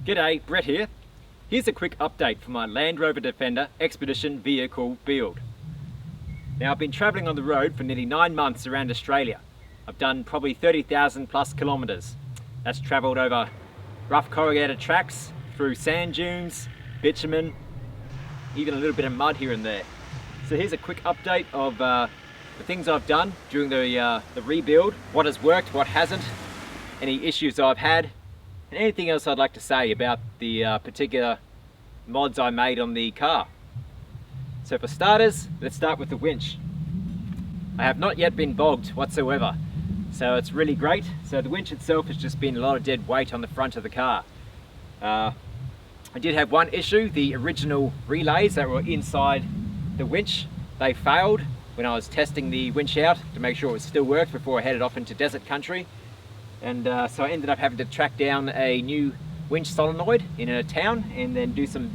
G'day, Brett here. Here's a quick update for my Land Rover Defender Expedition vehicle build. Now, I've been travelling on the road for nearly 9 months around Australia. I've done probably 30,000 plus kilometres. That's travelled over rough corrugated tracks, through sand dunes, bitumen, even a little bit of mud here and there. So here's a quick update of the things I've done during the rebuild, what has worked, what hasn't, any issues I've had, and anything else I'd like to say about the particular mods I made on the car. So for starters, let's start with the winch. I have not yet been bogged whatsoever, so it's really great. So the winch itself has just been a lot of dead weight on the front of the car. I did have one issue. The original relays that were inside the winch, they failed when I was testing the winch out to make sure it still worked before I headed off into desert country. And so I ended up having to track down a new winch solenoid in a town and then do some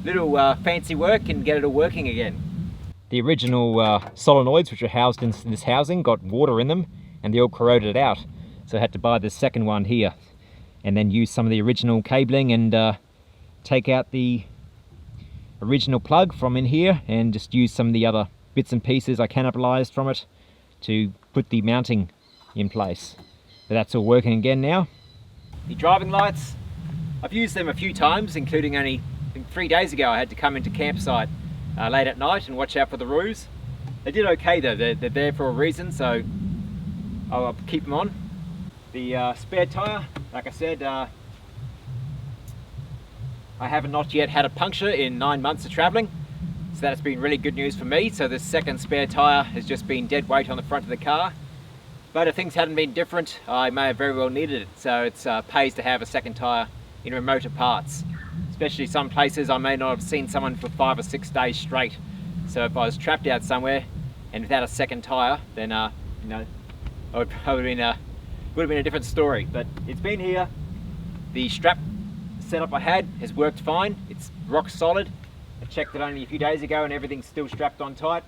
little fancy work and get it all working again. The original solenoids, which were housed in this housing, got water in them and they all corroded out. So I had to buy the second one here and then use some of the original cabling and take out the original plug from in here and just use some of the other bits and pieces I cannibalized from it to put the mounting in place. But that's all working again now. The driving lights, I've used them a few times, including only 3 days ago I had to come into campsite late at night and watch out for the roos. They did okay though, they're there for a reason, so I'll keep them on. The spare tyre, like I said, I haven't not yet had a puncture in 9 months of travelling, so that's been really good news for me. So the second spare tyre has just been dead weight on the front of the car. But if things hadn't been different, I may have very well needed it. So it pays to have a second tyre in remoter parts. Especially some places I may not have seen someone for 5 or 6 days straight. So if I was trapped out somewhere and without a second tyre, then you know, would have been a different story. But it's been here. The strap setup I had has worked fine. It's rock solid. I checked it only a few days ago and everything's still strapped on tight.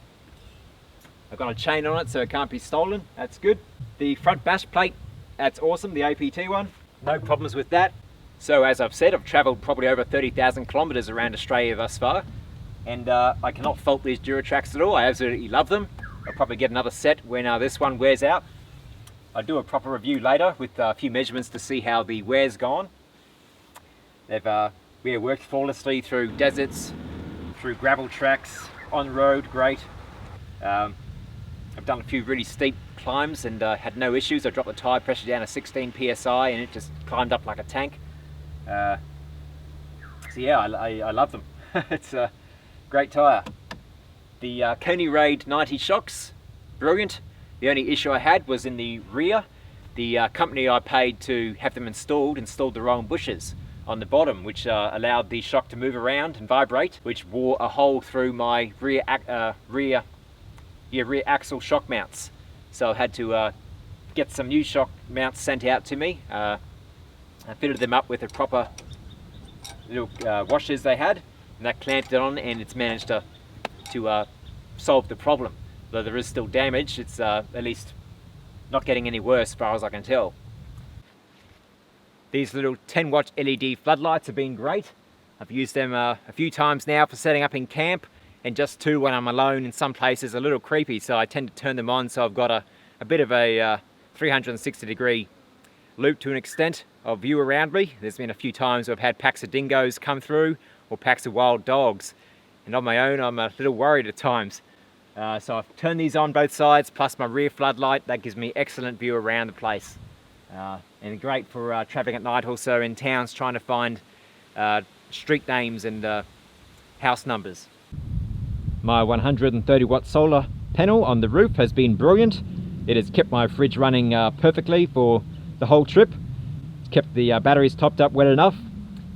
I've got a chain on it so it can't be stolen. That's good. The front bash plate, that's awesome, the APT one. No problems with that. So as I've said, I've travelled probably over 30,000 kilometres around Australia thus far, and I cannot fault these Duratracks at all. I absolutely love them. I'll probably get another set when this one wears out. I'll do a proper review later with a few measurements to see how the wear's gone. They've worked flawlessly through deserts, through gravel tracks, on road, great. I've done a few really steep climbs and had no issues. I dropped the tyre pressure down to 16 psi and it just climbed up like a tank. So yeah, I love them. It's a great tyre. The Coney Raid 90 shocks, brilliant. The only issue I had was in the rear. The company I paid to have them installed the wrong bushes on the bottom, which allowed the shock to move around and vibrate, which wore a hole through my rear axle shock mounts. So I had to get some new shock mounts sent out to me. I fitted them up with the proper little washers they had, and that clamped it on, and it's managed to solve the problem. Though there is still damage, it's at least not getting any worse as far as I can tell. These little 10-watt LED floodlights have been great. I've used them a few times now for setting up in camp, and just 2 when I'm alone in some places. A little creepy, so I tend to turn them on so I've got a bit of a 360-degree loop to an extent of view around me. There's been a few times where I've had packs of dingoes come through or packs of wild dogs, and on my own I'm a little worried at times. So I've turned these on both sides, plus my rear floodlight. That gives me excellent view around the place. And great for travelling at night, also in towns trying to find street names and house numbers. My 130 watt solar panel on the roof has been brilliant. It has kept my fridge running perfectly for the whole trip. It's kept the batteries topped up well enough.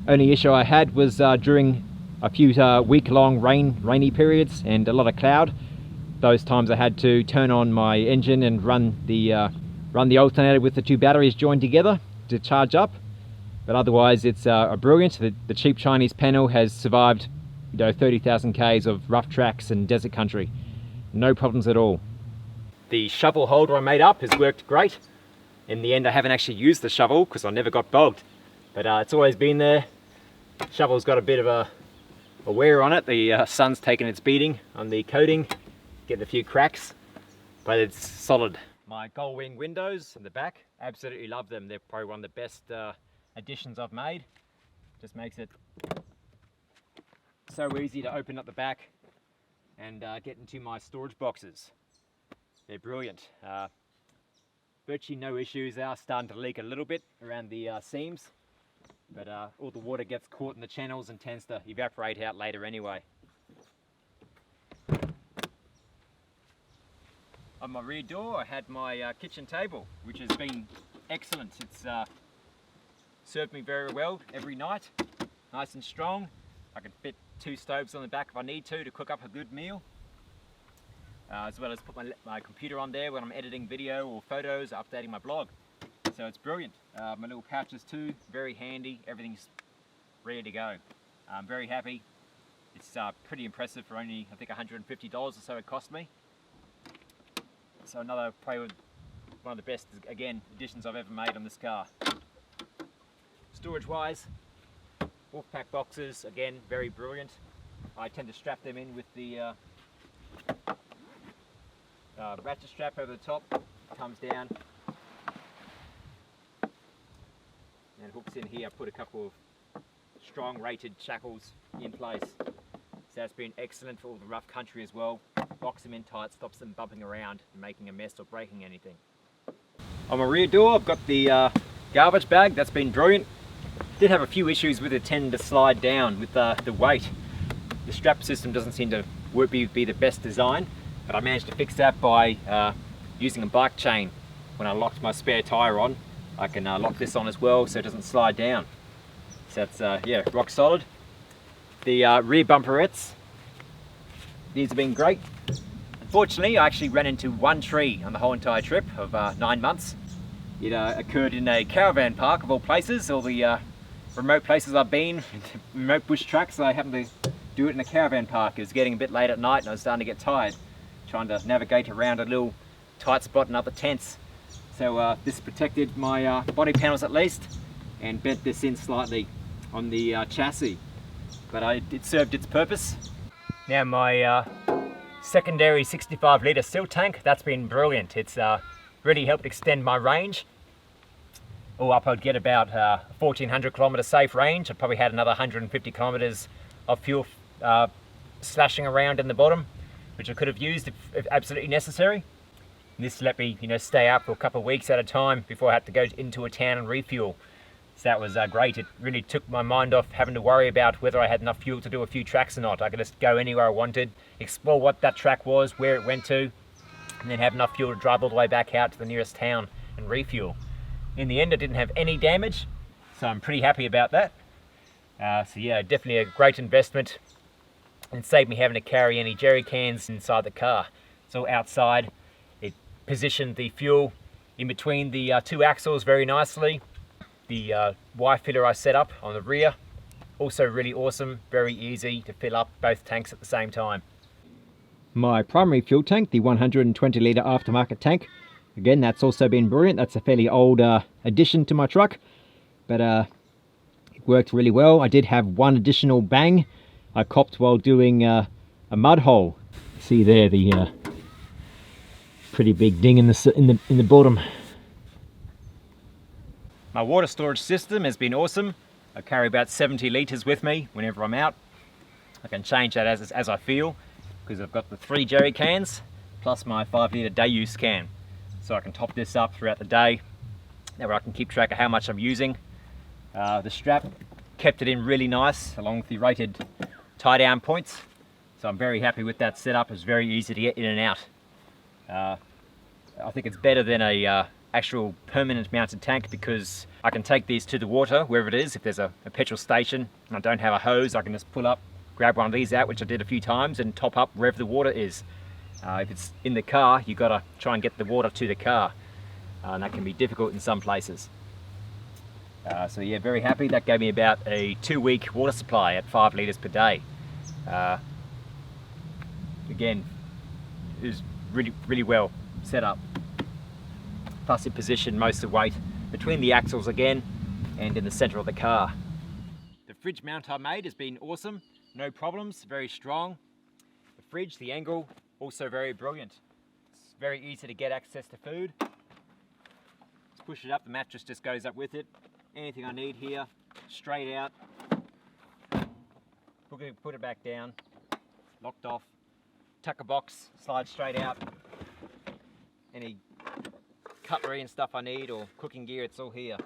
Only issue I had was during a few week-long rainy periods and a lot of cloud. Those times I had to turn on my engine and run the alternator with the 2 batteries joined together to charge up. But otherwise it's brilliant. The cheap Chinese panel has survived 30,000 k's of rough tracks and desert country. No problems at all. The shovel holder I made up has worked great. In the end I haven't actually used the shovel because I never got bogged. But it's always been there. Shovel's got a bit of a wear on it. The sun's taken its beating on the coating, getting a few cracks, but it's solid. My gull wing windows in the back, absolutely love them. They're probably one of the best additions I've made. Just makes it so easy to open up the back and get into my storage boxes. They're brilliant. Virtually no issues. They are starting to leak a little bit around the seams, but all the water gets caught in the channels and tends to evaporate out later anyway. On my rear door I had my kitchen table, which has been excellent. It's served me very well every night, nice and strong. I can fit 2 stoves on the back if I need to cook up a good meal, as well as put my computer on there when I'm editing video or photos or updating my blog. So it's brilliant. My little pouches too, very handy, everything's ready to go. I'm very happy. It's pretty impressive for only, I think, $150 or so it cost me. So another, probably one of the best, again, additions I've ever made on this car. Storage wise, Wolfpack boxes, again, very brilliant. I tend to strap them in with the ratchet strap over the top, comes down and hooks in here. I put a couple of strong rated shackles in place. So that's been excellent for all the rough country as well. Box them in tight, stops them bumping around and making a mess or breaking anything. On my rear door I've got the garbage bag. That's been brilliant. Did have a few issues with it, tend to slide down with the weight. The strap system doesn't seem to be the best design, but I managed to fix that by using a bike chain. When I locked my spare tyre on, I can lock this on as well so it doesn't slide down. So that's yeah, rock solid. The rear bumperettes, these have been great. Unfortunately, I actually ran into one tree on the whole entire trip of 9 months. It occurred in a caravan park of all places. All the remote places I've been, remote bush tracks, I happened to do it in a caravan park. It was getting a bit late at night and I was starting to get tired trying to navigate around a little tight spot in other tents. So this protected my body panels at least and bent this in slightly on the chassis, but it served its purpose. Now my secondary 65 litre steel tank, that's been brilliant. It's really helped extend my range. Up I'd get about 1400 kilometre safe range. I probably had another 150 kilometres of fuel slashing around in the bottom, which I could have used if absolutely necessary. And this let me, stay up for a couple of weeks at a time before I had to go into a town and refuel. So that was great. It really took my mind off having to worry about whether I had enough fuel to do a few tracks or not. I could just go anywhere I wanted, explore what that track was, where it went to, and then have enough fuel to drive all the way back out to the nearest town and refuel. In the end, I didn't have any damage, so I'm pretty happy about that. So yeah, definitely a great investment, and saved me having to carry any jerry cans inside the car. So outside, it positioned the fuel in between the 2 axles very nicely. The Y filler I set up on the rear, also really awesome, very easy to fill up both tanks at the same time. My primary fuel tank, the 120 litre aftermarket tank, again, that's also been brilliant. That's a fairly old addition to my truck, but it worked really well. I did have one additional bang I copped while doing a mud hole. See there, the pretty big ding in the bottom. My water storage system has been awesome. I carry about 70 litres with me whenever I'm out. I can change that as I feel, because I've got the 3 jerry cans plus my 5 litre day use can. So I can top this up throughout the day. That way I can keep track of how much I'm using. The strap kept it in really nice along with the rated tie down points. So I'm very happy with that setup. It's very easy to get in and out. I think it's better than a actual permanent mounted tank, because I can take these to the water wherever it is. If there's a petrol station and I don't have a hose, I can just pull up, grab one of these out, which I did a few times, and top up wherever the water is. If it's in the car, you've got to try and get the water to the car, and that can be difficult in some places. So yeah, very happy. That gave me about a 2-week water supply at 5 litres per day. Again, it was really well set up. Plus it positioned most of the weight between the axles again and in the centre of the car. The fridge mount I made has been awesome. No problems, very strong. The fridge, the angle, also very brilliant. It's very easy to get access to food. Just push it up, the mattress just goes up with it. Anything I need here, straight out. Put it back down, locked off. Tucker box, slide straight out. Any cutlery and stuff I need or cooking gear, it's all here.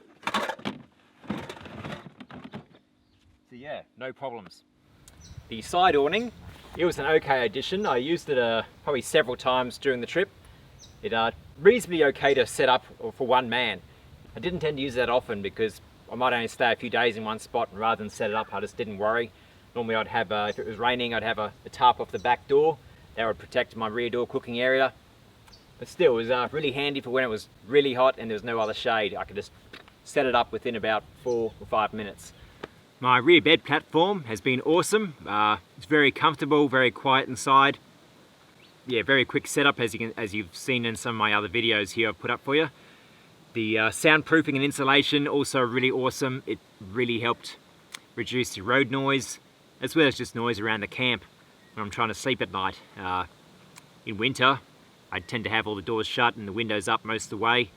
So yeah, no problems. The side awning, it was an okay addition. I used it probably several times during the trip. It reasonably okay to set up for one man. I didn't tend to use that often because I might only stay a few days in one spot, and rather than set it up, I just didn't worry. Normally I'd have, if it was raining, I'd have a tarp off the back door. That would protect my rear door cooking area. But still, it was really handy for when it was really hot and there was no other shade. I could just set it up within about 4 or 5 minutes. My rear bed platform has been awesome. It's very comfortable, very quiet inside. Yeah, very quick setup as you've seen in some of my other videos here I've put up for you. The soundproofing and insulation also really awesome. It really helped reduce the road noise as well as just noise around the camp when I'm trying to sleep at night. In winter, I tend to have all the doors shut and the windows up most of the way.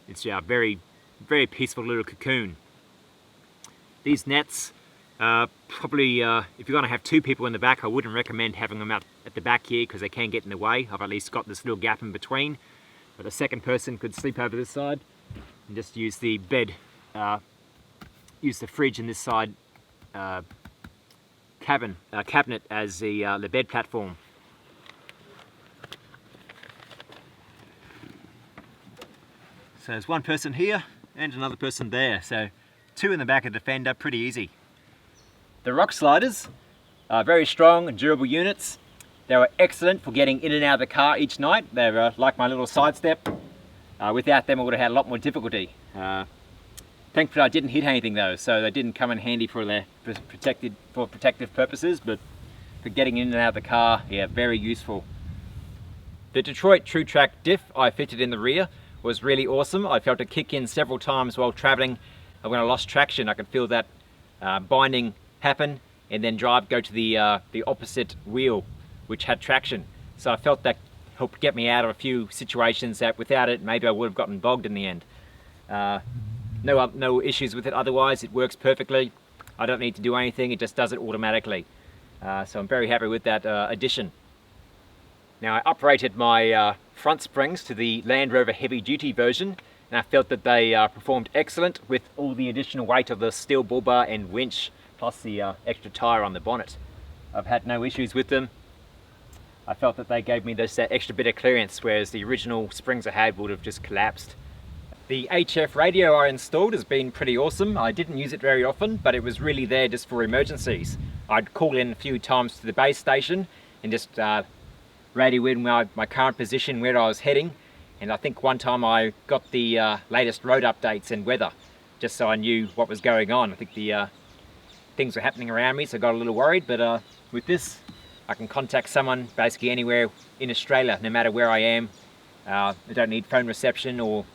It's a very, very peaceful little cocoon. These nets, probably if you're going to have 2 people in the back, I wouldn't recommend having them out at the back here because they can get in the way. I've at least got this little gap in between. But a second person could sleep over this side and just use the bed, use the fridge in this side cabinet as the bed platform. So there's one person here and another person there. So 2 in the back of the Defender, pretty easy. The rock sliders are very strong and durable units. They were excellent for getting in and out of the car each night. They're like my little side step. Without them I would have had a lot more difficulty. Thankfully I didn't hit anything though, so they didn't come in handy for protective purposes, but for getting in and out of the car, yeah, very useful. The Detroit True Track diff I fitted in the rear was really awesome. I felt it kick in several times while traveling. When I lost traction, I could feel that binding happen and then go to the opposite wheel, which had traction. So I felt that helped get me out of a few situations that without it, maybe I would have gotten bogged in the end. No issues with it otherwise. It works perfectly. I don't need to do anything. It just does it automatically. So I'm very happy with that addition. Now I uprated my front springs to the Land Rover heavy duty version, and I felt that they performed excellent with all the additional weight of the steel bull bar and winch, plus the extra tyre on the bonnet. I've had no issues with them. I felt that they gave me that extra bit of clearance, whereas the original springs I had would have just collapsed. The HF radio I installed has been pretty awesome. I didn't use it very often, but it was really there just for emergencies. I'd call in a few times to the base station and just radio in my current position, where I was heading. And I think one time I got the latest road updates and weather, just so I knew what was going on. I think the things were happening around me, so I got a little worried, but with this, I can contact someone basically anywhere in Australia, no matter where I am. I don't need phone reception or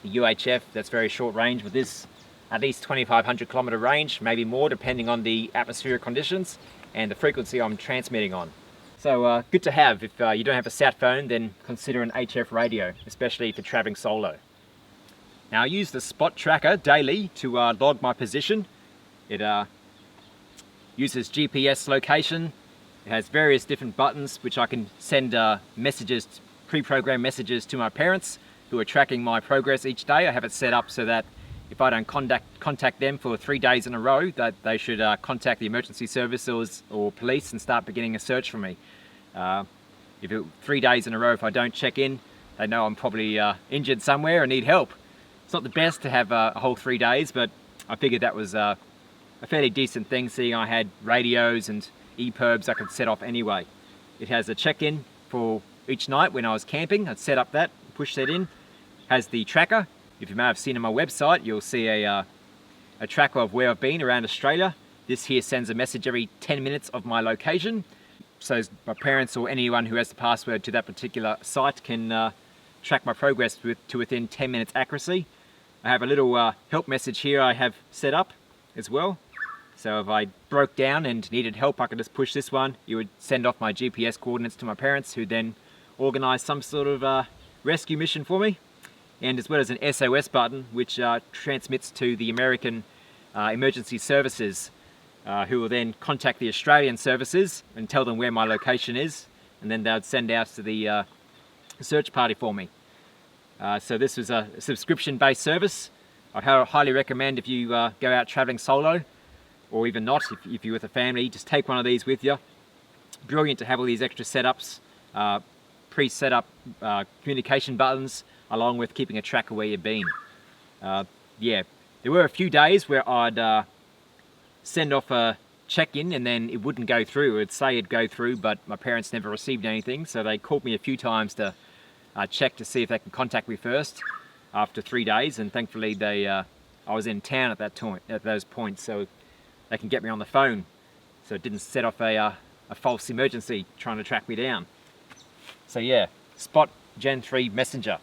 the UHF, that's very short range. With this, at least 2,500 kilometer range, maybe more depending on the atmospheric conditions and the frequency I'm transmitting on. So good to have. If you don't have a sat phone, then consider an HF radio, especially if you're traveling solo. Now I use the spot tracker daily to log my position. It uses GPS location. It has various different buttons which I can send messages, pre-programmed messages to my parents who are tracking my progress each day. I have it set up so that if I don't contact them for 3 days in a row, that they should contact the emergency services or police and start beginning a search for me. If 3 days in a row, if I don't check in, they know I'm probably injured somewhere and need help. It's not the best to have a whole 3 days, but I figured that was a fairly decent thing, seeing I had radios and EPIRBs I could set off anyway. It has a check-in for each night when I was camping. I'd set up that, push that in. Has the tracker. If you may have seen on my website, you'll see a tracker of where I've been around Australia. This here sends a message every 10 minutes of my location, so my parents or anyone who has the password to that particular site can track my progress to within 10 minutes accuracy. I have a little help message here I have set up as well. So if I broke down and needed help, I could just push this one. It would send off my GPS coordinates to my parents, who then organised some sort of rescue mission for me. And as well as an SOS button, which transmits to the American emergency services, who will then contact the Australian services and tell them where my location is, and then they would send out to the search party for me. So this was a subscription-based service. I highly recommend if you go out travelling solo, or even not, if you're with a family, just take one of these with you. Brilliant to have all these extra setups, pre-set up communication buttons, along with keeping a track of where you've been. Yeah, there were a few days where I'd send off a check-in and then it wouldn't go through. It would say it'd go through, but my parents never received anything, so they called me a few times to check to see if they could contact me first after 3 days, and thankfully I was in town at those points, so they can get me on the phone, so it didn't set off a false emergency trying to track me down. So yeah, Spot Gen 3 Messenger.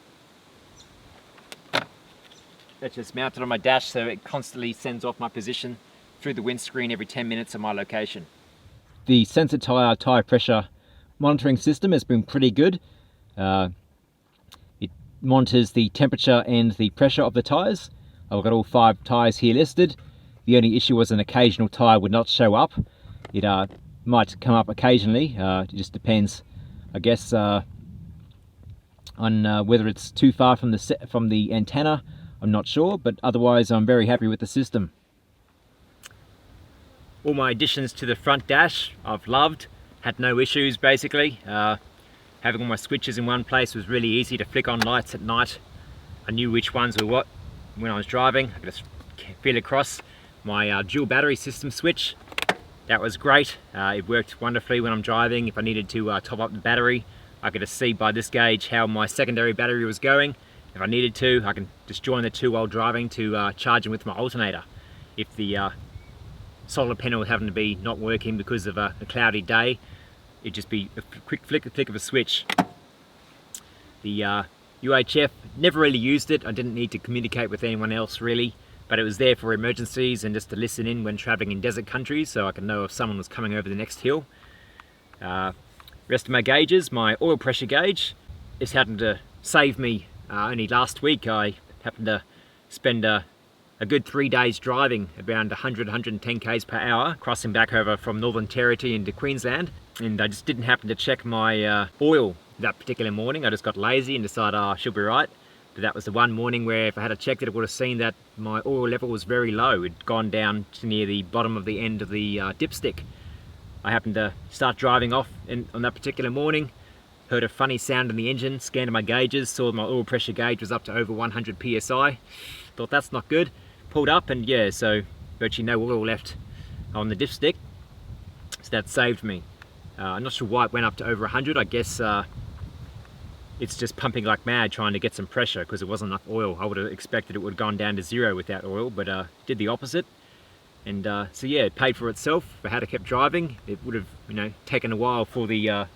That's just mounted on my dash, so it constantly sends off my position through the windscreen every 10 minutes of my location. The sensor tyre pressure monitoring system has been pretty good. It monitors the temperature and the pressure of the tyres. I've got all 5 tyres here listed. The only issue was an occasional tyre would not show up. It might come up occasionally. It just depends, I guess, on whether it's too far from the antenna. I'm not sure, but otherwise I'm very happy with the system. All my additions to the front dash I've loved, had no issues basically. Having all my switches in one place was really easy to flick on lights at night. I knew which ones were what when I was driving. I could just feel across. My dual battery system switch, that was great. It worked wonderfully when I'm driving. If I needed to top up the battery, I could just see by this gauge how my secondary battery was going. If I needed to, I can just join the two while driving to charge them with my alternator. If the solar panel happened to be not working because of a cloudy day, it'd just be a quick flick of a switch. The UHF, never really used it. I didn't need to communicate with anyone else really, but it was there for emergencies and just to listen in when traveling in desert countries, so I could know if someone was coming over the next hill. Rest of my gauges, my oil pressure gauge, this happened to save me. Only last week I happened to spend a good 3 days driving around 100-110 k's per hour, crossing back over from Northern Territory into Queensland, and I just didn't happen to check my oil that particular morning. I just got lazy and decided, oh, I should be right. But that was the one morning where if I had checked it, I would have seen that my oil level was very low. It'd gone down to near the bottom of the end of the dipstick. I happened to start driving off on that particular morning, heard a funny sound in the engine, scanned my gauges, saw my oil pressure gauge was up to over 100 psi. Thought that's not good. Pulled up and yeah, so virtually no oil left on the dipstick. So that saved me. I'm not sure why it went up to over 100. I guess it's just pumping like mad trying to get some pressure because there wasn't enough oil. I would have expected it would have gone down to 0 without oil, but did the opposite. And so yeah, it paid for itself. If I had kept driving, it would have, you know, taken a while for the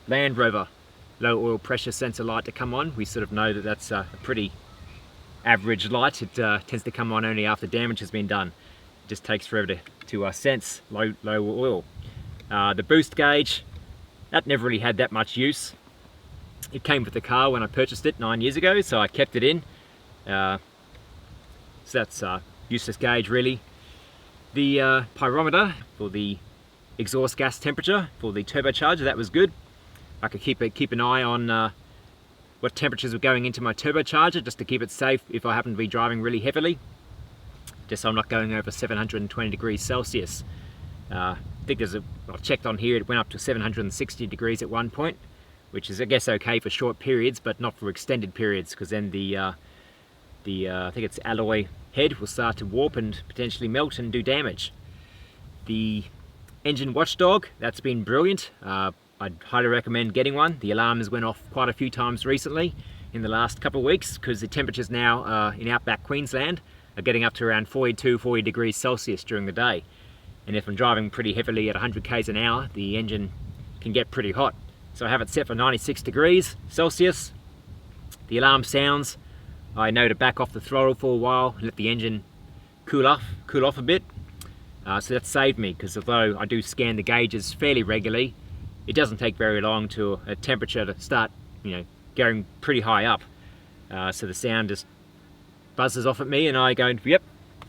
Land Rover low oil pressure sensor light to come on. We sort of know that that's a pretty average light. It tends to come on only after damage has been done. It just takes forever to sense low oil. The boost gauge, that never really had that much use. It came with the car when I purchased it 9 years ago, so I kept it in. So that's a useless gauge really. The pyrometer for the exhaust gas temperature for the turbocharger, that was good. I could keep an eye on what temperatures were going into my turbocharger just to keep it safe if I happen to be driving really heavily. Just so I'm not going over 720 degrees Celsius. I think I checked on here, it went up to 760 degrees at one point, which is I guess okay for short periods, but not for extended periods, because then I think it's alloy head will start to warp and potentially melt and do damage. The engine watchdog, that's been brilliant. I'd highly recommend getting one. The alarms went off quite a few times recently in the last couple of weeks because the temperatures now in Outback Queensland are getting up to around 40 degrees Celsius during the day. And if I'm driving pretty heavily at 100 k's an hour, the engine can get pretty hot. So I have it set for 96 degrees Celsius. The alarm sounds. I know to back off the throttle for a while, let the engine cool off a bit. So that saved me, because although I do scan the gauges fairly regularly, it doesn't take very long to a temperature to start, going pretty high up. So the sound just buzzes off at me, and I go, yep,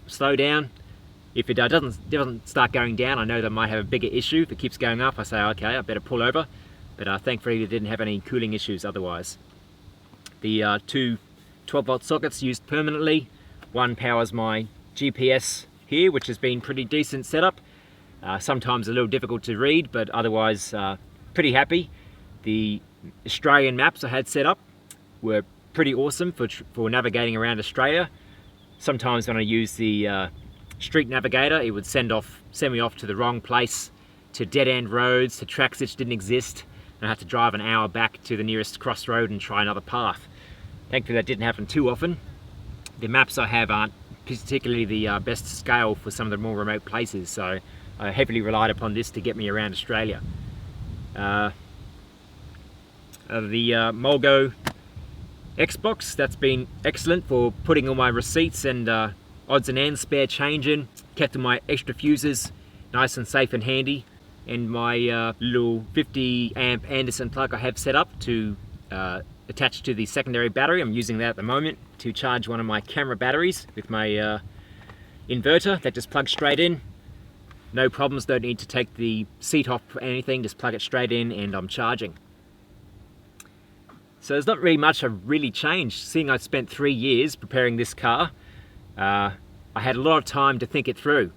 slow down. If it doesn't start going down, I know that I might have a bigger issue. If it keeps going up, I say, okay, I better pull over. But thankfully, it didn't have any cooling issues otherwise. The two 12-volt sockets used permanently. One powers my GPS here, which has been pretty decent setup. Sometimes a little difficult to read, but otherwise pretty happy. The Australian maps I had set up were pretty awesome for navigating around Australia. Sometimes when I use the street navigator, it would send me off to the wrong place, to dead-end roads, to tracks which didn't exist, and I had to drive an hour back to the nearest crossroad and try another path. Thankfully that didn't happen too often. The maps I have aren't particularly the best scale for some of the more remote places, so I heavily relied upon this to get me around Australia. The Mulgo Xbox, that's been excellent for putting all my receipts and odds and ends, spare change in, kept all my extra fuses nice and safe and handy, and my little 50 amp Anderson plug I have set up to attach to the secondary battery. I'm using that at the moment to charge one of my camera batteries with my inverter that just plugs straight in. No problems, don't need to take the seat off or anything, just plug it straight in and I'm charging. So there's not really much I've really changed. Seeing I spent 3 years preparing this car, I had a lot of time to think it through.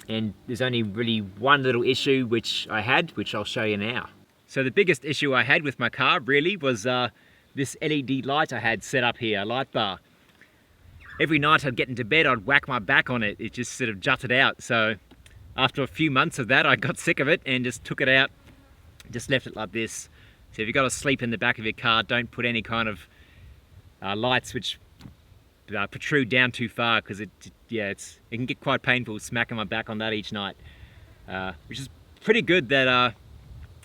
And there's only really one little issue which I'll show you now. So the biggest issue I had with my car really was this LED light I had set up here, a light bar. Every night I'd get into bed, I'd whack my back on it. It just sort of jutted out. So after a few months of that, I got sick of it and just took it out, just left it like this. So if you've got to sleep in the back of your car, don't put any kind of lights which protrude down too far, because it can get quite painful smacking my back on that each night. Which is pretty good that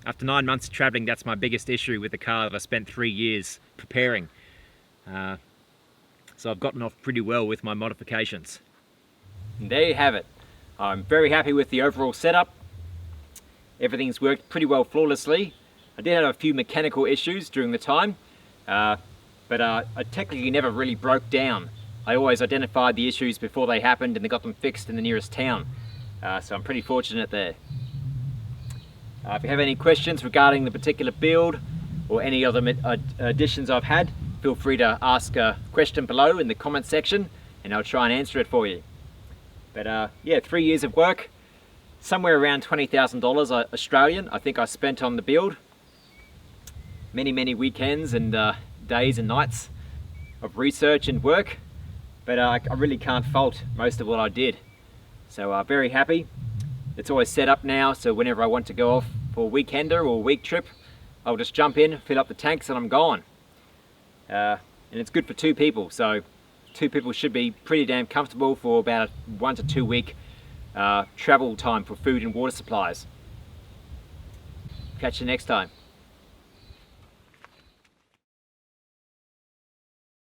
after 9 months of traveling, that's my biggest issue with the car that I spent 3 years preparing. So I've gotten off pretty well with my modifications. And there you have it. I'm very happy with the overall setup. Everything's worked pretty well flawlessly. I did have a few mechanical issues during the time, but I technically never really broke down. I always identified the issues before they happened and they got them fixed in the nearest town. So I'm pretty fortunate there. If you have any questions regarding the particular build or any other additions I've had, feel free to ask a question below in the comment section and I'll try and answer it for you. But yeah, 3 years of work, somewhere around $20,000 Australian I think I spent on the build. Many weekends and days and nights of research and work, but I really can't fault most of what I did. So very happy. It's always set up now, so whenever I want to go off for a weekender or a week trip, I'll just jump in, fill up the tanks and I'm gone. And it's good for 2 people, so 2 people should be pretty damn comfortable for about a 1 to 2 week travel time for food and water supplies. Catch you next time.